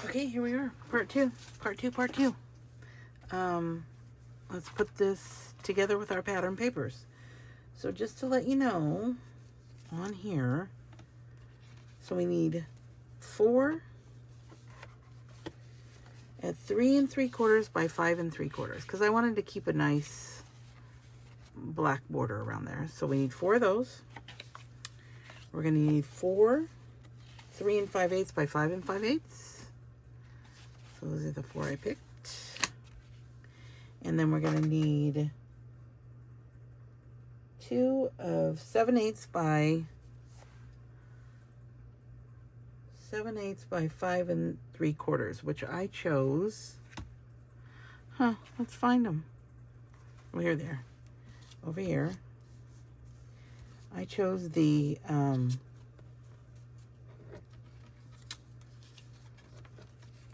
Okay, here we are, part two. Let's put this together with our pattern papers. So just to let you know, on here, so we need 4 at 3 3/4 by 5 3/4, because I wanted to keep a nice black border around there. So we need 4 of those. We're going to need 4 3 5/8 by 5 5/8. So those are the 4 I picked. And then we're going to need 2 of 7/8 by 5 3/4, which I chose. Let's find them. Oh, here they are. Over here. I chose the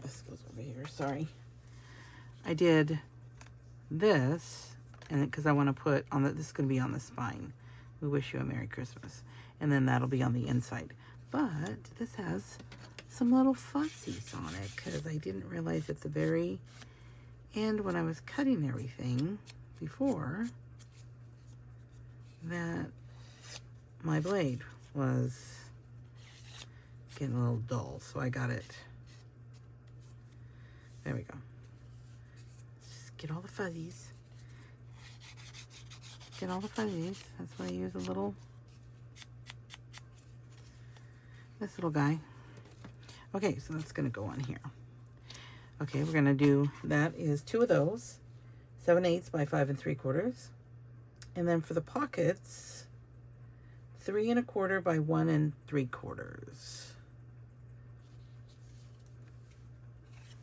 this goes over here, sorry. I did this, and because I want to put on this is going to be on the spine. We wish you a Merry Christmas. And then that'll be on the inside. But this has some little fuzzies on it, because I didn't realize at the very end when I was cutting everything before that my blade was getting a little dull, so I got it. There we go. Just get all the fuzzies. Get all the fuzzies. That's why I use a little, this little guy. Okay, so that's gonna go on here. Okay, we're gonna do, that is 2 of those, 7/8 by 5 3/4. And then for the pockets, 3 1/4 by 1 3/4.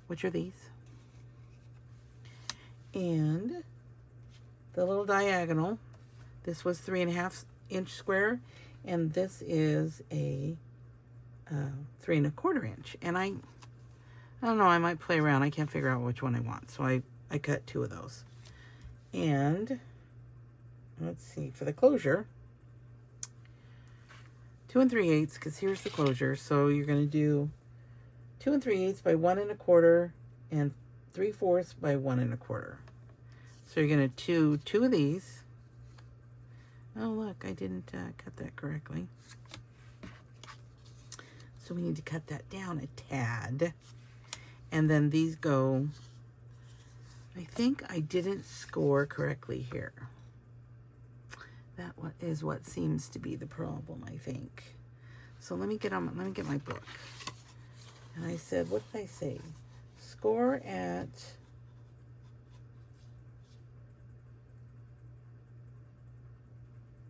Which are these? And the little diagonal, this was 3 1/2 inch square, and this is a 3 1/4 inch. And I don't know, I might play around. I can't figure out which one I want, so I cut 2 of those. And let's see, for the closure, 2 3/8, because here's the closure. So you're going to do 2 3/8 by 1 1/4 and 3/4 by 1 1/4. So you're going to do 2 of these. Oh, look, I didn't cut that correctly. So we need to cut that down a tad. And then these go, I think I didn't score correctly here. That is what seems to be the problem, I think. So let me get my book. And I said, what did I say? Score at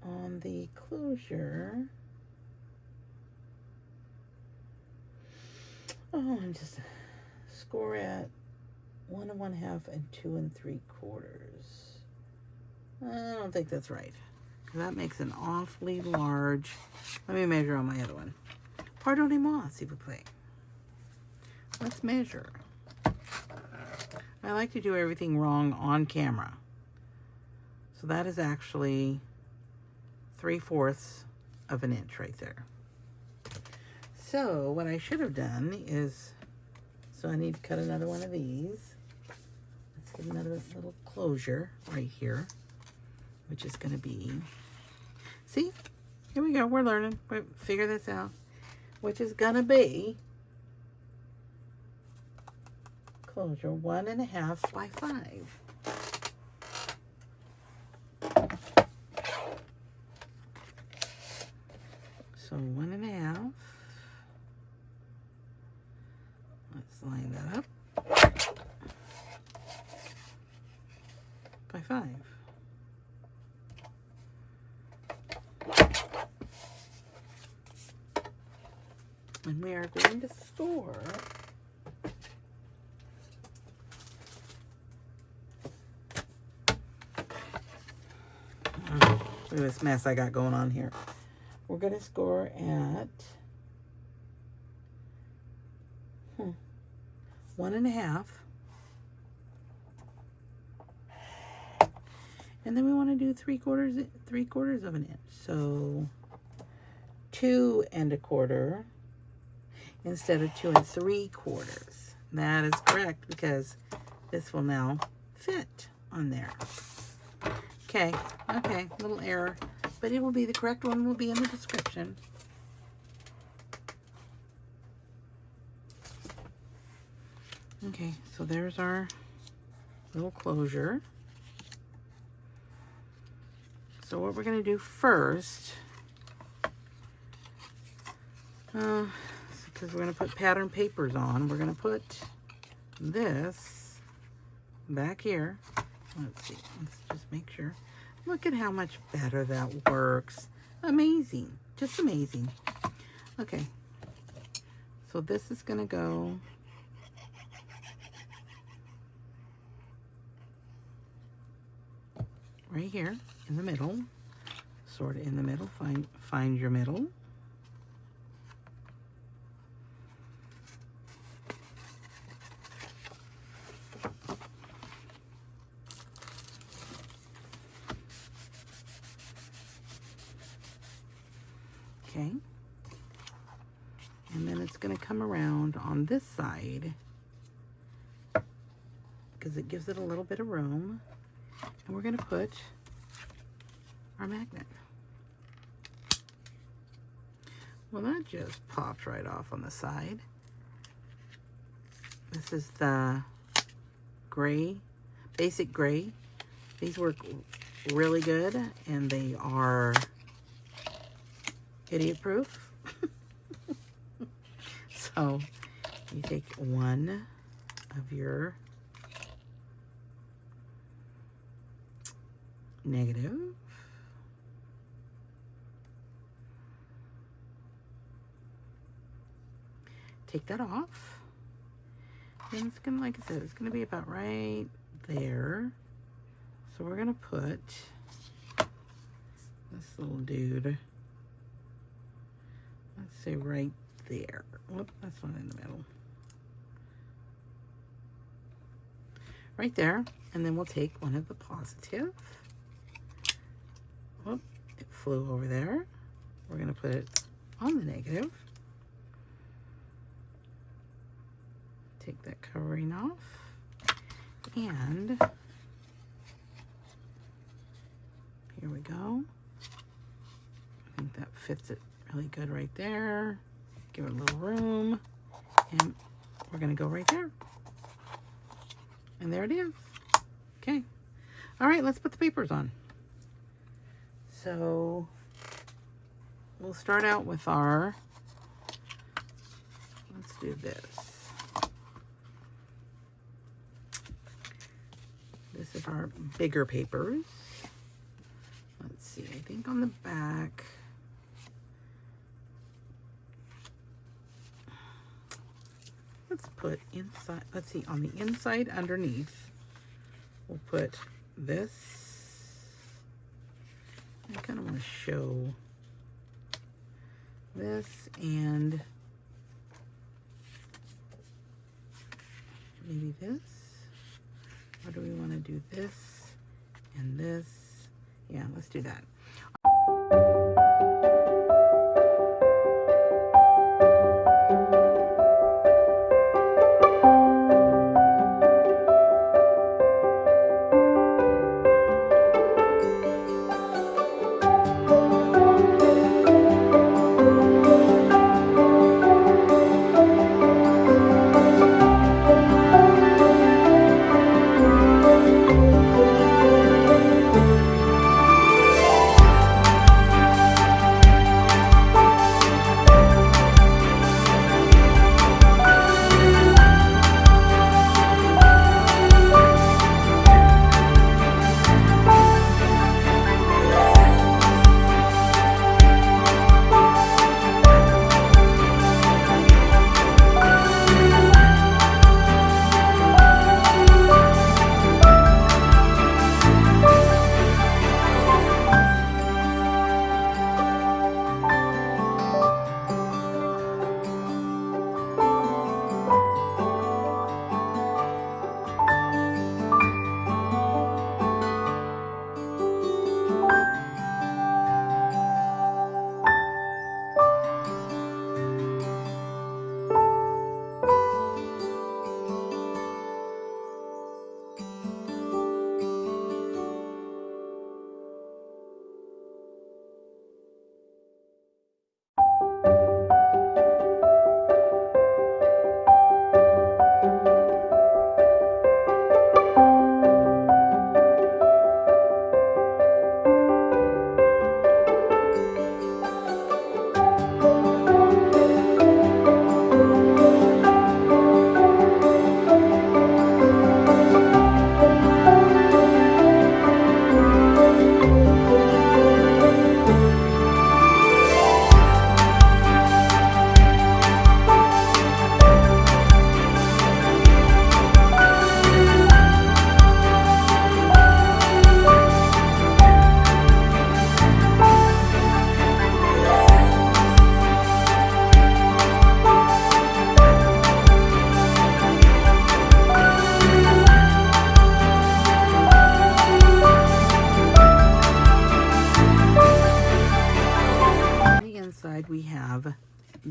on the closure. Oh, I'm just score at 1 1/2 and 2 3/4. I don't think that's right. That makes an awfully large. Let me measure on my other one. Pardonnez-moi, s'il vous plaît. Let's measure. I like to do everything wrong on camera. So that is actually 3/4 of an inch right there. So what I should have done is, so I need to cut another one of these. Let's get another little closure right here, which is going to be, see, here we go, we're learning, we figure this out, which is going to be closure 1 1/2 by 5. So 1 1/2. Let's line that up by 5. And we are going to score look at this mess I got going on here. We're going to score at 1 1/2. And then we want to do 3/4 of an inch. So 2 1/4 instead of 2 3/4. That is correct, because this will now fit on there. Okay, little error, but it will be, the correct one will be in the description. Okay, so there's our little closure. So what we're going to do first, because we're going to put pattern papers on, we're going to put this back here. Let's see, let's just make sure. Look at how much better that works. Amazing, just amazing. Okay, so this is going to go right here in the middle, sort of in the middle. Find your middle. Okay, and then it's going to come around on this side because it gives it a little bit of room. And we're going to put our magnet. Well, that just popped right off on the side. This is the gray, basic gray. These work really good, and they are idiot proof. So you take one of your negative, take that off, and it's gonna, like I said, it's gonna be about right there. So we're gonna put this little dude, let's say right there. Whoop, that's not in the middle. Right there, and then we'll take one of the positive. Whoop, it flew over there. We're going to put it on the negative. Take that covering off. And here we go. I think that fits it really good right there. Give it a little room. And we're going to go right there. And there it is. Okay. All right, let's put the papers on. So we'll start out with our, let's do this. This is our bigger papers. Let's see, I think on the back, let's put inside, let's see, on the inside underneath, we'll put this. I kind of want to show this, and maybe this. Or do we want to do this and this? Yeah, let's do that.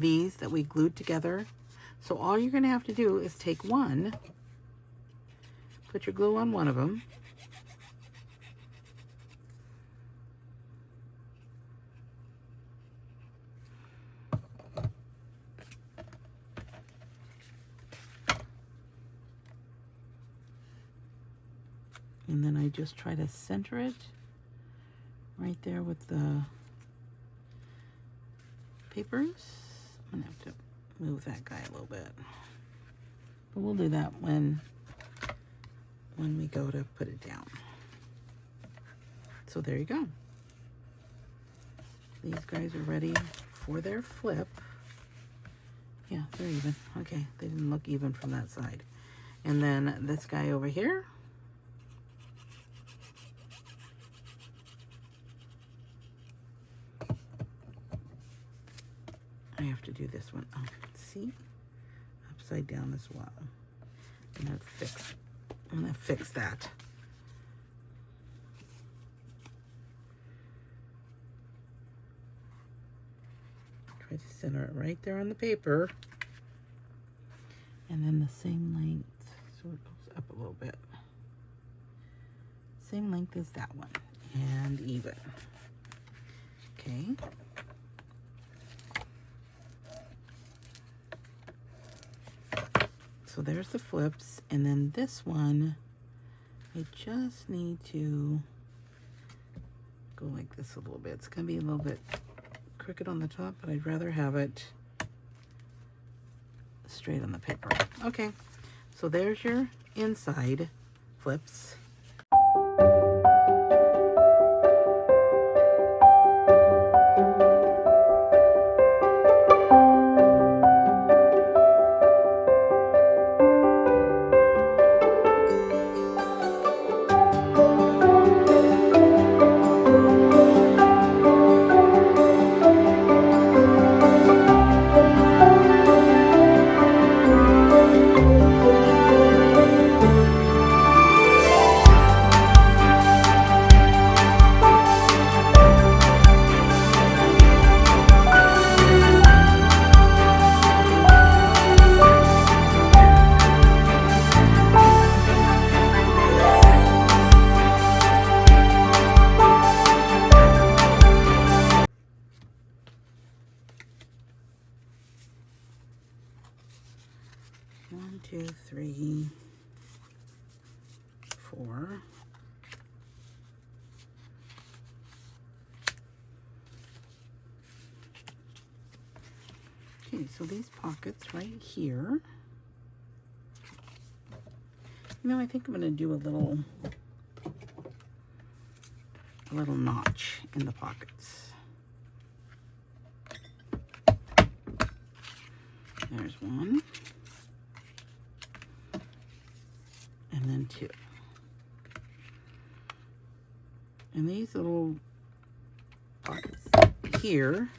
these that we glued together. So all you're going to have to do is take one, put your glue on one of them, and then I just try to center it right there with the papers. I'm gonna have to move that guy a little bit, but we'll do that when we go to put it down. So there you go. These guys are ready for their flip. Yeah, they're even. Okay, they didn't look even from that side. And then this guy over here. I have to do this one. Oh, see? Upside down as well. I'm gonna fix that. Try to center it right there on the paper. And then the same length, so it goes up a little bit. Same length as that one, and even. Okay. So there's the flips, and then this one, I just need to go like this a little bit. It's gonna be a little bit crooked on the top, but I'd rather have it straight on the paper. Okay, so there's your inside flips. One, two, three, four. Okay, so these pockets right here. You know, I think I'm going to do a little notch in the pockets. There's one. And then two. And these little pockets here,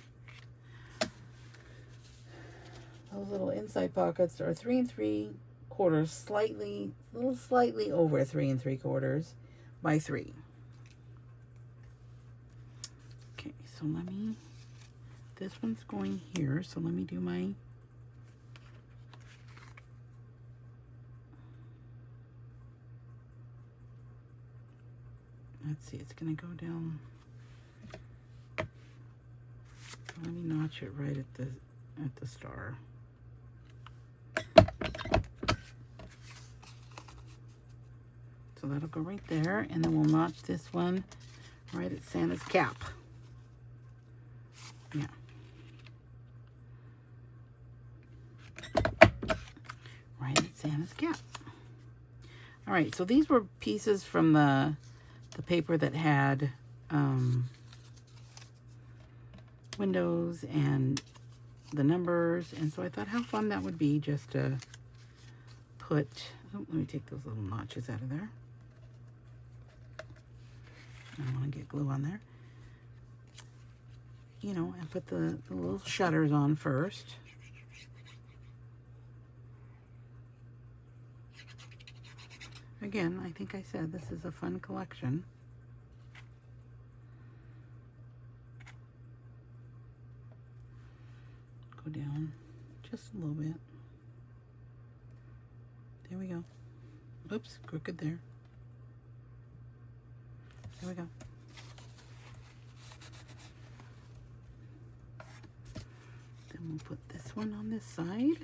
those little inside pockets are 3 3/4, slightly over 3 3/4 by 3. Okay, so this one's going here, so let me do my let's see, it's going to go down. Let me notch it right at the star. So that'll go right there, and then we'll notch this one right at Santa's cap. Yeah. Right at Santa's cap. All right, so these were pieces from the paper that had windows and the numbers, and so I thought how fun that would be just to put, oh, let me take those little notches out of there. I don't want to get glue on there. You know, and put the little shutters on first. Again, I think I said this is a fun collection. Go down just a little bit. There we go. Oops, crooked there. There we go. Then we'll put this one on this side.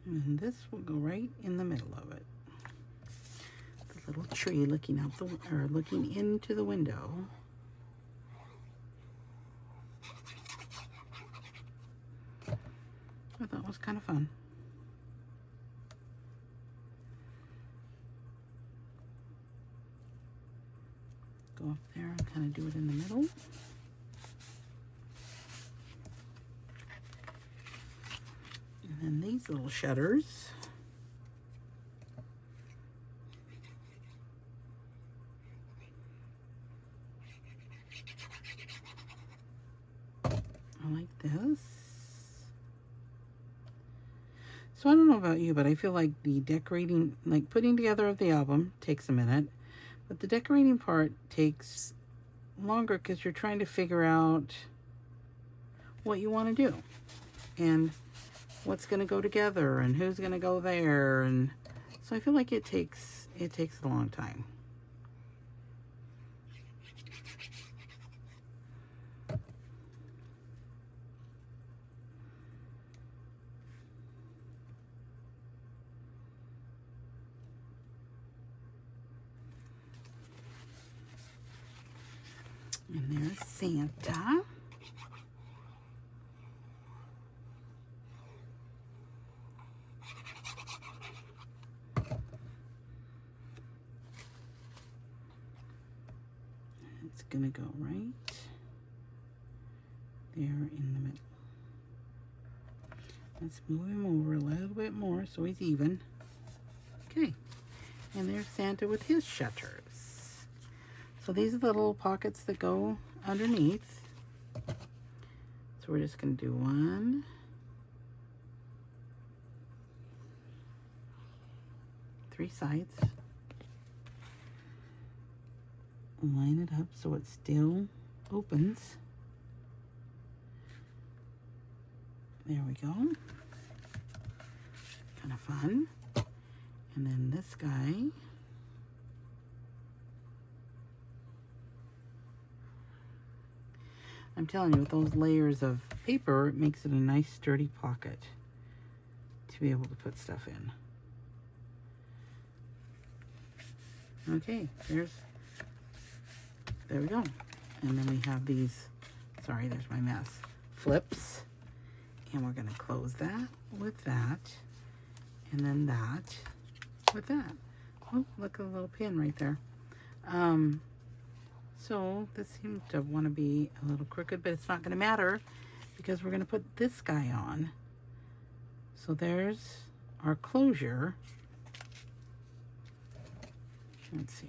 And this will go right in the middle of it. The little tree looking out the or looking into the window. I thought it was kind of fun. Go up there and kind of do it in the middle. And then these little shutters. I like this. So I don't know about you, but I feel like the decorating, like putting together of the album takes a minute, but the decorating part takes longer because you're trying to figure out what you want to do and what's going to go together and who's going to go there. And so I feel like it takes a long time. And there's Santa. It's gonna go right there in the middle. Let's move him over a little bit more so he's even. Okay, and there's Santa with his shutters. So these are the little pockets that go underneath. So we're just going to do one, three sides. Line it up so it still opens. There we go. Kind of fun. And then this guy. I'm telling you, with those layers of paper, it makes it a nice sturdy pocket to be able to put stuff in. Okay, there we go. And then we have these, sorry, there's my mess, flips. And we're gonna close that with that. And then that with that. Oh, look at the little pin right there. So this seems to want to be a little crooked, but it's not going to matter because we're going to put this guy on. So there's our closure. Let's see.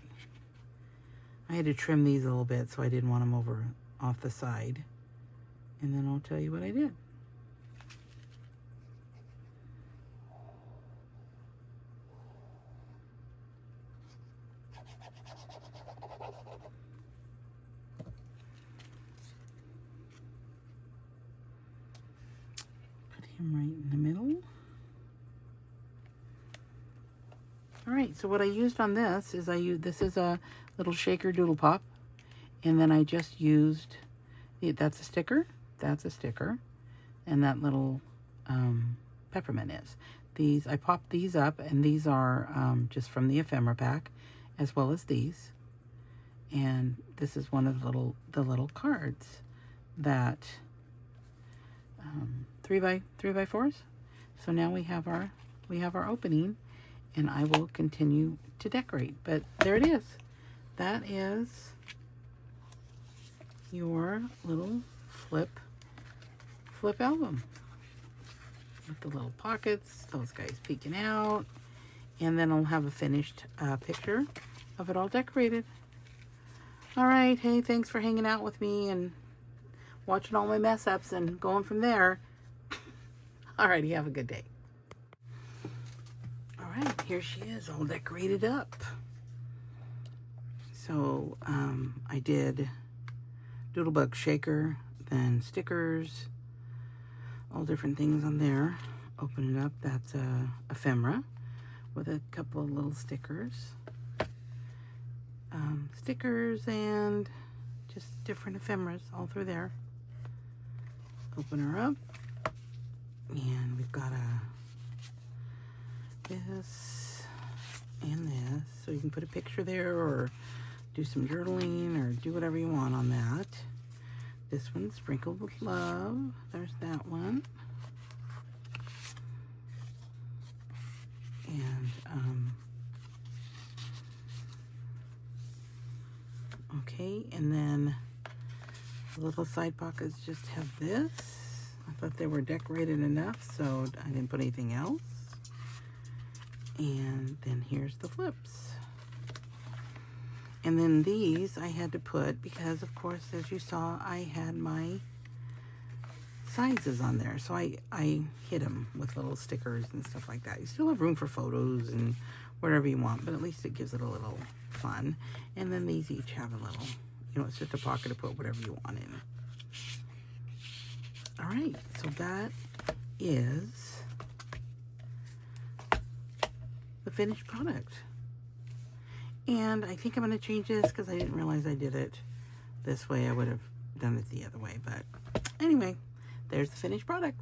I had to trim these a little bit so I didn't want them over off the side. And then I'll tell you what I did. Right in the middle. All right, so what I used on this is this is a little shaker doodle pop, and then I just used that's a sticker, and that little peppermint is. These I popped these up, and these are just from the ephemera pack, as well as these. And this is one of the little cards that 3x4s. So now we have our opening, and I will continue to decorate. But there it is. That is your little flip album with the little pockets, those guys peeking out, and then I'll have a finished picture of it all decorated. All right. Hey, thanks for hanging out with me and watching all my mess ups and going from there. All righty. Have a good day. All right. Here she is, all decorated up. So I did Doodlebug shaker, then stickers, all different things on there. Open it up. That's a ephemera with a couple of little stickers. Stickers and just different ephemeras all through there. Open her up, and we've got this and this, so you can put a picture there or do some journaling or do whatever you want on that. This one's sprinkled with love. There's that one. And okay, and then the little side pockets just have this. I thought they were decorated enough, so I didn't put anything else. And then here's the flips. And then these I had to put because, of course, as you saw, I had my sizes on there. So I hid them with little stickers and stuff like that. You still have room for photos and whatever you want, but at least it gives it a little fun. And then these each have a little, it's just a pocket to put whatever you want in. All right, so that is the finished product. And I think I'm going to change this because I didn't realize I did it this way. I would have done it the other way. But anyway, there's the finished product.